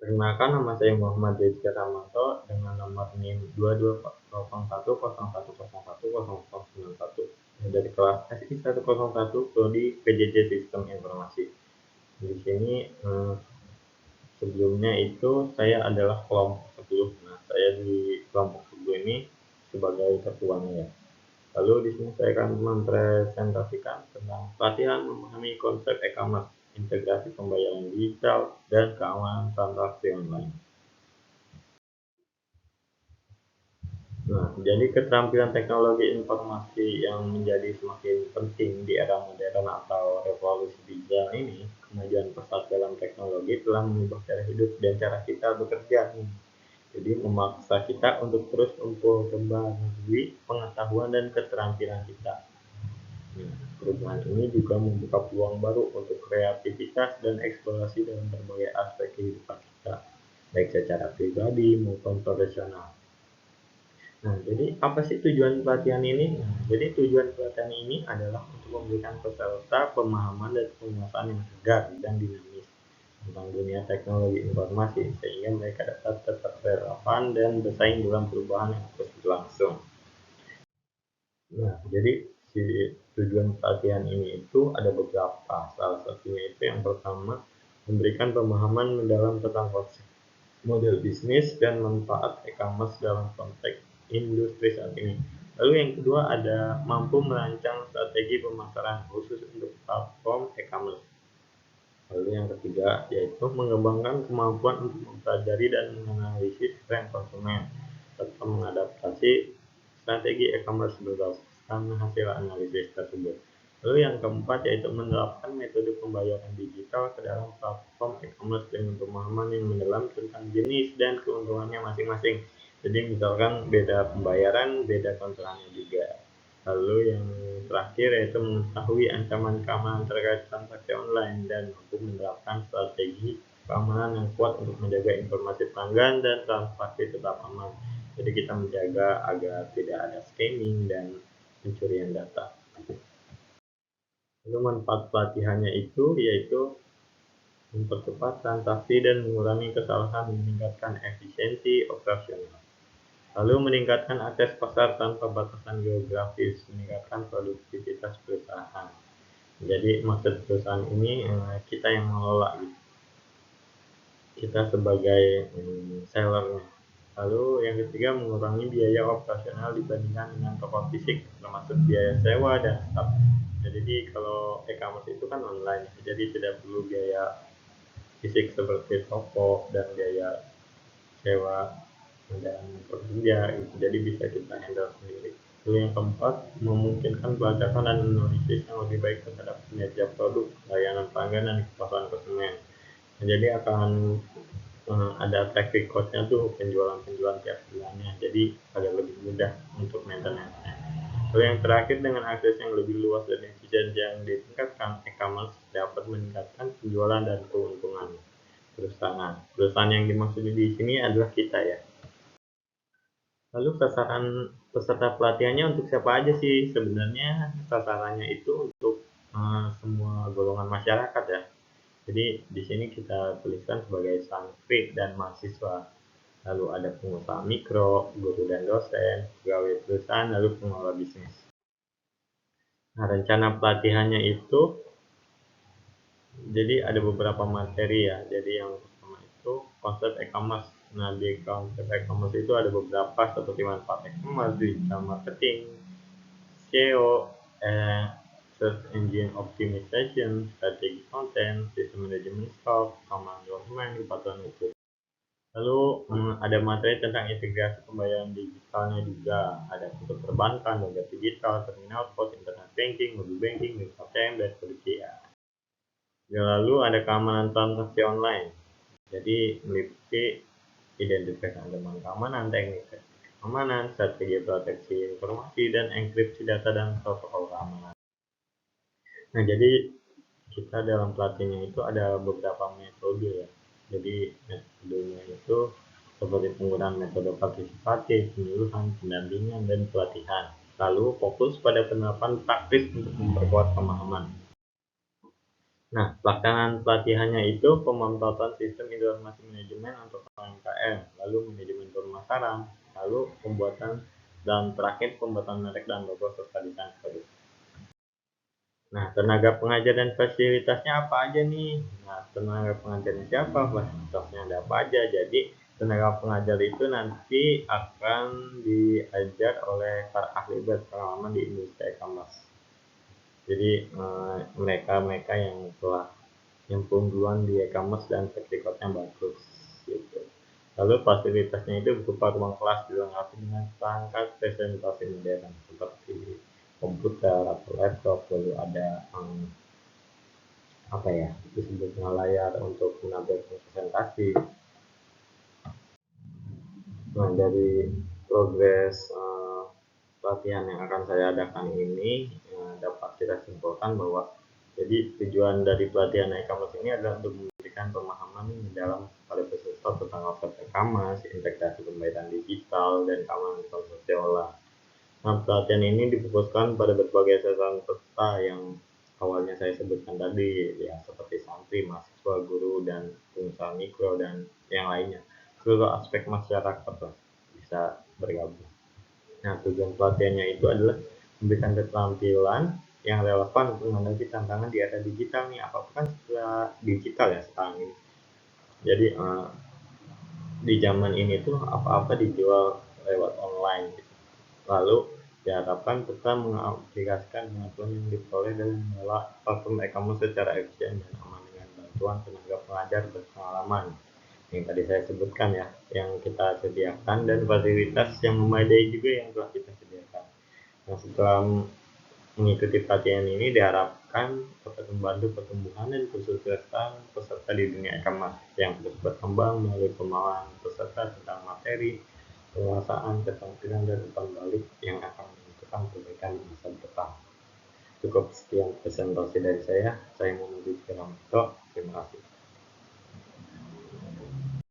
Perkenalkan, nama saya Muhammad Rizky Ramanto dengan nomor NIM 220101010091 dari kelas SI 101 Prodi PJJ Sistem Informasi. Di sini sebelumnya itu saya adalah kelompok 10. Nah, saya di kelompok 10 ini sebagai ketuanya ya. Lalu di sini saya akan mempresentasikan tentang pelatihan memahami konsep e-commerce, integrasi pembayaran digital, dan keamanan transaksi online. Nah, jadi keterampilan teknologi informasi yang menjadi semakin penting di era modern atau revolusi digital ini, kemajuan pesat dalam teknologi telah mengubah cara hidup dan cara kita bekerja. Jadi memaksa kita untuk terus memperbarui pengetahuan dan keterampilan kita. Nah, perubahan ini juga membuka peluang baru untuk kreativitas dan eksplorasi dalam berbagai aspek kehidupan kita, baik secara pribadi maupun profesional. Nah, jadi apa sih tujuan pelatihan ini? Nah, jadi tujuan pelatihan ini adalah untuk memberikan peserta pemahaman dan penguasaan yang segar dan dinamis tentang dunia teknologi informasi sehingga mereka dapat tetap relevan dan bersaing dalam perubahan yang terus berlangsung. Nah, jadi si tujuan pelatihan ini itu ada beberapa. Salah satunya itu yang pertama, memberikan pemahaman mendalam tentang konsep model bisnis dan manfaat e-commerce dalam konteks industri saat ini. Lalu yang kedua ada mampu merancang strategi pemasaran khusus untuk platform e-commerce. Lalu yang ketiga yaitu mengembangkan kemampuan untuk mempelajari dan menganalisis tren konsumen serta mengadaptasi strategi e-commerce berdasarkan hasil analisis tersebut. Lalu yang keempat yaitu menerapkan metode pembayaran digital ke dalam platform e-commerce dengan pemahaman yang mendalam tentang jenis dan keuntungannya masing-masing. Jadi misalkan beda pembayaran, beda konsumennya juga. Lalu yang terakhir yaitu mengetahui ancaman keamanan terkait transaksi online dan mampu menerapkan strategi keamanan yang kuat untuk menjaga informasi pelanggan dan transaksi tetap aman. Jadi kita menjaga agar tidak ada scamming dan pencurian data. Lalu manfaat pelatihannya itu yaitu mempercepat transaksi dan mengurangi kesalahan, meningkatkan efisiensi operasional. Lalu meningkatkan akses pasar tanpa batasan geografis, meningkatkan produktivitas perusahaan. Jadi maksud perusahaan ini kita yang mengelola gitu. Kita sebagai sellernya. Lalu yang ketiga mengurangi biaya operasional dibandingkan dengan toko fisik, termasuk biaya sewa dan staf. Jadi kalau e-commerce itu kan online, jadi tidak perlu biaya fisik seperti toko dan biaya sewa dan pekerja gitu. Jadi bisa kita handle sendiri. Lalu yang keempat, memungkinkan pelacakan dan analisis yang lebih baik terhadap kinerja produk, layanan pelanggan dan kepuasan konsumen. Jadi akan ada track recordnya tuh penjualan-penjualan tiap bulannya, jadi agak lebih mudah untuk maintenance-nya. Lalu yang terakhir, dengan akses yang lebih luas dan efisien yang ditingkatkan, e-commerce dapat meningkatkan penjualan dan keuntungan perusahaan. Perusahaan yang dimaksud di sini adalah kita ya. Lalu sasaran peserta pelatihannya untuk siapa aja sih? Sebenarnya sasarannya itu untuk semua golongan masyarakat ya. Jadi di sini kita tuliskan sebagai santri dan mahasiswa. Lalu ada pengusaha mikro, guru dan dosen, pegawai perusahaan, lalu pengelola bisnis. Nah, rencana pelatihannya itu jadi ada beberapa materi ya. Jadi yang pertama itu konsep e-commerce. Nah, di konsep e-commerce itu ada beberapa seperti manfaat e-commerce, digital marketing, SEO, search engine optimization, strategi konten, sistem manajemen stok, keamanan dokumen, kepatuhan hukum. Lalu ada materi tentang integrasi pembayaran digitalnya juga, ada untuk perbankan, dompet digital, terminal pos, internet banking, mobile banking, ATM, dan seterusnya. Lalu ada keamanan transaksi online. Jadi meliputi identifikasi ancaman keamanan, teknik keamanan, strategi proteksi informasi, dan enkripsi data dan protokol keamanan. Nah, jadi kita dalam pelatihannya itu ada beberapa metode ya. Jadi metodenya itu seperti penggunaan metode partisipatif, penyuluhan, pendampingan, dan pelatihan. Lalu fokus pada penerapan praktis untuk memperkuat pemahaman. Nah, pelaksanaan pelatihannya itu pemanfaatan sistem informasi manajemen untuk UMKM, lalu manajemen pemasaran, lalu pembuatan dan terakhir pembuatan merek dan logo serta desain produk. Nah, tenaga pengajar dan fasilitasnya apa aja nih? Nah, tenaga pengajarnya siapa? Fasilitasnya ada apa aja? Jadi, tenaga pengajar itu nanti akan diajar oleh para ahli berpengalaman di industri e-commerce. Jadi, mereka-mereka yang telah nyemplung duluan di e-commerce dan track recordnya bagus gitu. Lalu fasilitasnya itu berupa ruang kelas dilengkapi dengan perangkat presentasi modern seperti komputer atau laptop, lalu ada apa ya disebutnya layar untuk menampilkan presentasi. Nah, dari progres pelatihan yang akan saya adakan ini dapat kita simpulkan bahwa jadi tujuan dari pelatihan e-commerce ini adalah untuk memberikan pemahaman mendalam pada peserta tentang konsep e-commerce, integrasi pembayaran digital, dan keamanan informasi online. Nah, pelatihan ini difokuskan pada berbagai sasaran peserta yang awalnya saya sebutkan tadi, ya seperti santri, mahasiswa, guru, dan pengusaha mikro, dan yang lainnya. Seluruh aspek masyarakat lah bisa bergabung. Nah, tujuan pelatihannya itu adalah memberikan keterampilan yang relevan untuk menghadapi tantangan di era digital nih. Apapun kan setelah digital ya sekarang ini. Jadi di zaman ini tuh apa-apa dijual lewat online gitu. Lalu diharapkan kita mengaplikasikan pengetahuan yang diperoleh dari mengelola platform e-commerce secara efisien dan aman dengan bantuan tenaga pengajar berpengalaman yang tadi saya sebutkan ya, yang kita sediakan dan fasilitas yang memadai juga yang telah kita sediakan. Nah, setelah mengikuti pelatihan ini diharapkan dapat membantu pertumbuhan dan kesuksesan peserta di dunia e-commerce yang terus berkembang melalui pemahaman peserta tentang materi, penguasaan, keterampilan, dan umpan balik yang akan menentukan perbaikan di masa depan. Cukup sekian presentasi dari saya. Saya mau